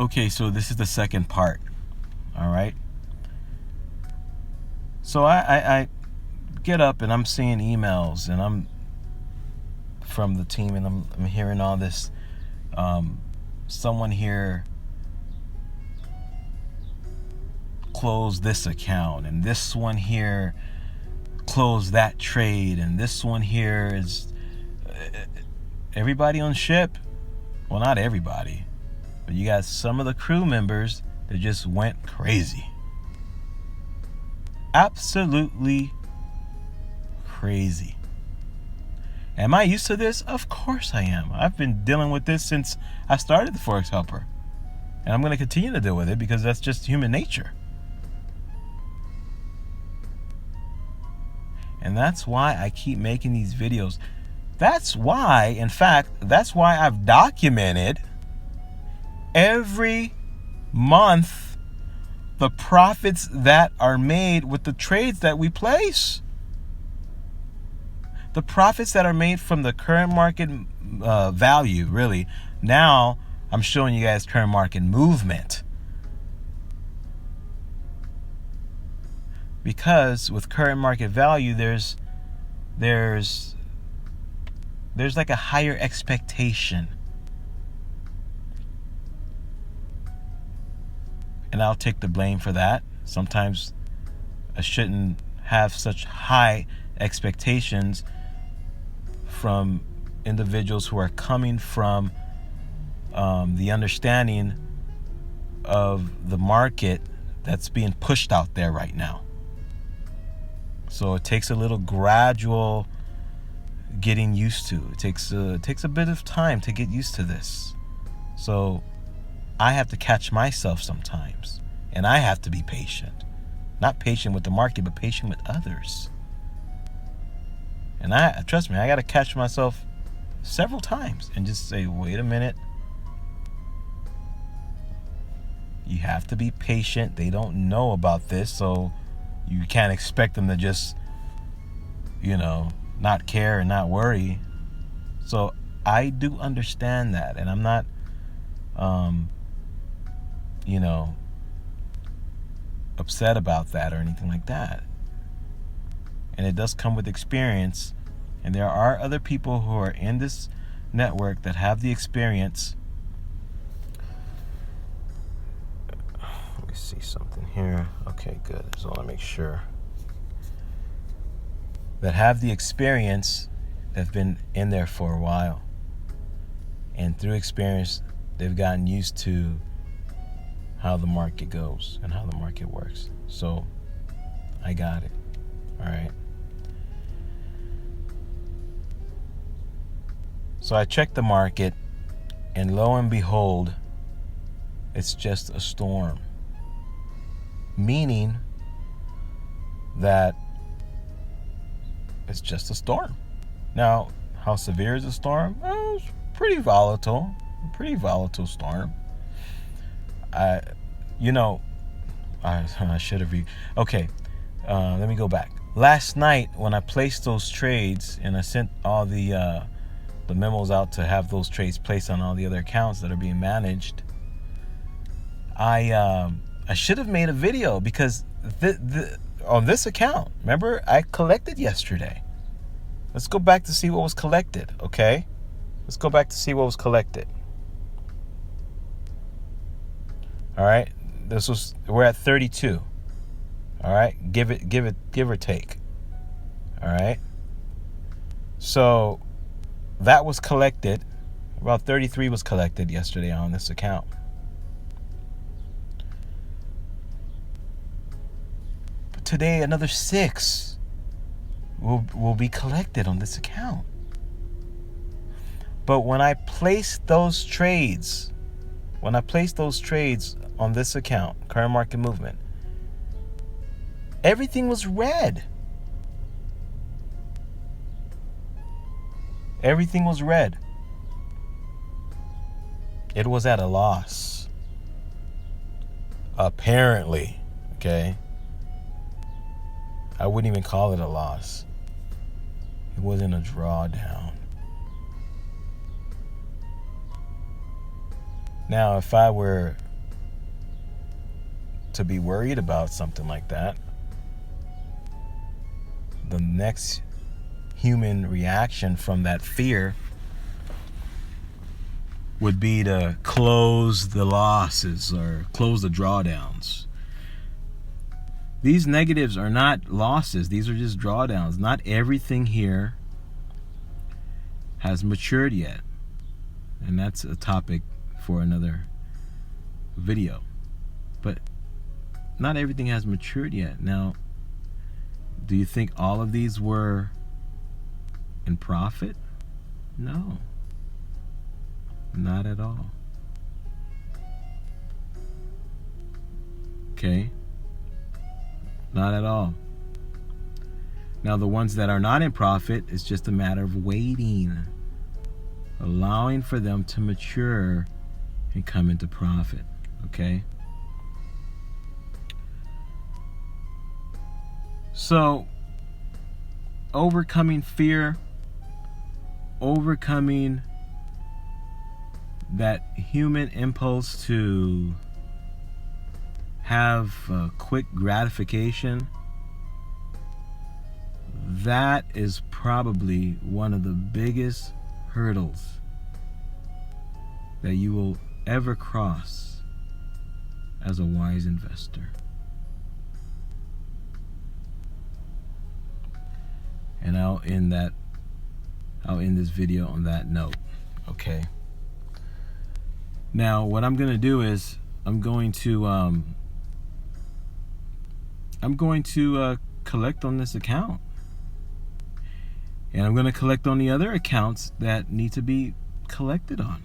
Okay, so this is the second part. All right. So I get up and I'm seeing emails and I'm from the team and I'm hearing all this. Someone here closed this account and this one here closed that trade and this one here is everybody on ship. Well, not everybody, but you got some of the crew members that just went crazy. Absolutely crazy. Am I used to this? Of course I am. I've been dealing with this since I started the Forex Helper. And I'm going to continue to deal with it because that's just human nature. And that's why I keep making these videos. That's why, in fact, that's why I've documented every month the profits that are made with the trades that we place. The profits that are made from the current market value, really. Now, I'm showing you guys current market movement. Because with current market value, there's like a higher expectation. And I'll take the blame for that. Sometimes I shouldn't have such high expectations from individuals who are coming from the understanding of the market that's being pushed out there right now. So it takes a little gradual getting used to. It takes a bit of time to get used to this. So I have to catch myself sometimes, and I have to be patient. Not patient with the market, but patient with others. And trust me, I got to catch myself several times and just say, wait a minute. You have to be patient. They don't know about this, so you can't expect them to just, not care and not worry. So I do understand that, and I'm not, upset about that or anything like that. And it does come with experience, and there are other people who are in this network that have the experience. Let me see something here. Okay, good. I just want to make sure. That have the experience, that have been in there for a while. And through experience, they've gotten used to how the market goes and how the market works. So I got it. All right. So I checked the market, and lo and behold, it's just a storm. Meaning that it's just a storm. Now, how severe is the storm? Well, it's pretty volatile. A pretty volatile storm. I should have okay, let me go back. Last night when I placed those trades and I sent all the memos out to have those trades placed on all the other accounts that are being managed, I should have made a video because on this account, remember, I collected yesterday. Let's go back to see what was collected, okay? Let's go back to see what was collected. All right, we're at 32. All right, give or take. All right. So that was collected. About 33 was collected yesterday on this account. But today another 6 will be collected on this account. But when I placed those trades on this account, current market movement, everything was red. Everything was red. It was at a loss. Apparently, okay? I wouldn't even call it a loss. It wasn't a drawdown. Now, if I were to be worried about something like that. The next human reaction from that fear would be to close the losses or close the drawdowns. These negatives are not losses. These are just drawdowns. Not everything here has matured yet. And that's a topic for another video. But not everything has matured yet. Now, do you think all of these were in profit? No. Not at all. Okay? Not at all. Now, the ones that are not in profit, it's just a matter of waiting, allowing for them to mature and come into profit. Okay? So, overcoming fear, overcoming that human impulse to have quick gratification, that is probably one of the biggest hurdles that you will ever cross as a wise investor. And I'll end this video on that note. Okay. Now, what I'm going to do is I'm going to collect on this account, and I'm going to collect on the other accounts that need to be collected on,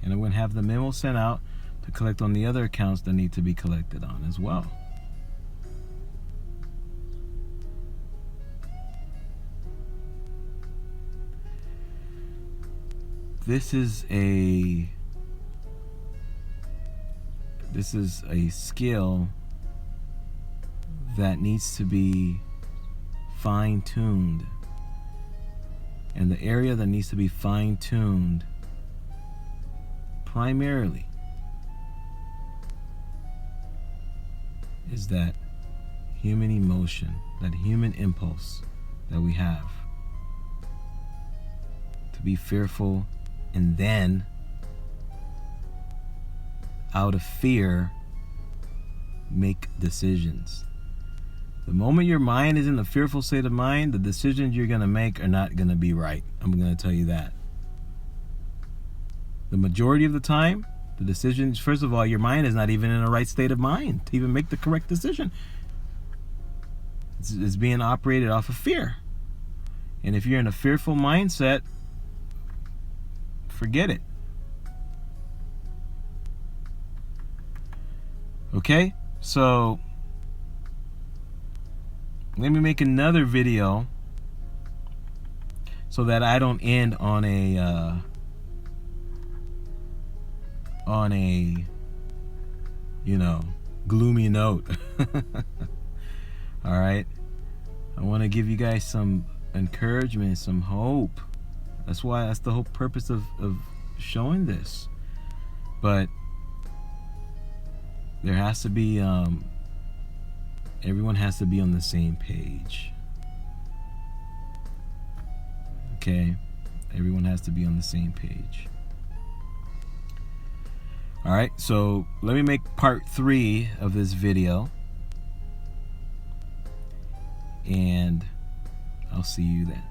and I'm going to have the memo sent out to collect on the other accounts that need to be collected on as well. This is a skill that needs to be fine-tuned. And the area that needs to be fine-tuned primarily is that human emotion, that human impulse that we have to be fearful, and then out of fear make decisions. The moment your mind is in a fearful state of mind, the decisions you're going to make are not going to be right. I'm going to tell you that. The majority of the time, the decisions, first of all, your mind is not even in a right state of mind to even make the correct decision. It's being operated off of fear. And if you're in a fearful mindset, forget it. Okay? So, let me make another video so that I don't end on a gloomy note. All right? I want to give you guys some encouragement, some hope. That's the whole purpose of showing this. But there has to be, everyone has to be on the same page. Okay? Everyone has to be on the same page. Alright, so let me make part 3 of this video. And I'll see you then.